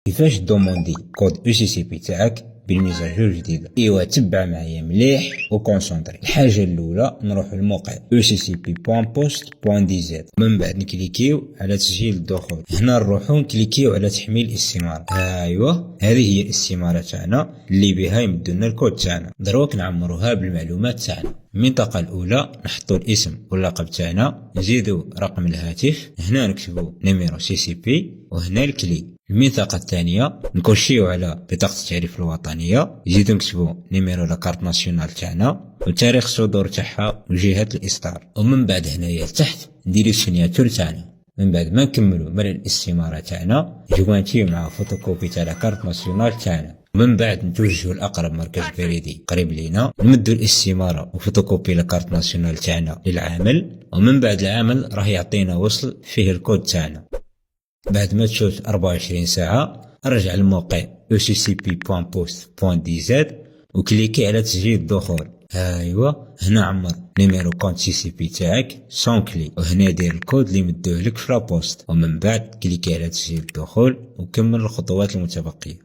كيفاش دوموندي كود او سي سي بي تاعك بالميزاجور الجديده؟ ايوا تبع معايا مليح وكونسونطري. الحاجه الاولى نروح للموقع uccp.post.dz، من بعد نكليكيو على تسجيل الدخول. هنا نروحو نكليكيو على تحميل الاستماره. ايوا هذه هي الاستماره تاعنا اللي بها يمدو لنا الكود تاعنا. دروك نعمروها بالمعلومات تاعنا. المنطقه الاولى نحطو الاسم واللقب تاعنا، نزيدو رقم الهاتف، هنا نكتبو نيميرو سي سي بي وهنا الكلي. المنطقة الثانية نكوشيو على بطاقة التعريف الوطنية، نزيدو نكتبو نيميرو لاكارت ناسيونال تاعنا وتاريخ الصدور تاعها وجهة الإصدار، ومن بعد هنايا لتحت نديرو سينياتور تاعنا. من بعد ما نكملو من الاستمارة تاعنا جوانتيو مع فوتوكوبي تاع لاكارت ناسيونال تاعنا. من بعد نتوجهو لأقرب مركز بريدي قريب لينا، نمدو الاستمارة وفوتوكوبي لاكارت ناسيونال تاعنا للعامل، ومن بعد العامل راه يعطينا وصل فيه الكود تاعنا. بعد ما تشوف 24 ساعة ارجع للموقع uccp.post.dz وكليكي على تسجيل الدخول. ايوا هنا عمر نيميرو كونت سي سي بي تاعك سون كلي، وهنا دير الكود اللي مدوه لك في لابوست، ومن بعد كليكي على تسجيل الدخول وكمل الخطوات المتبقية.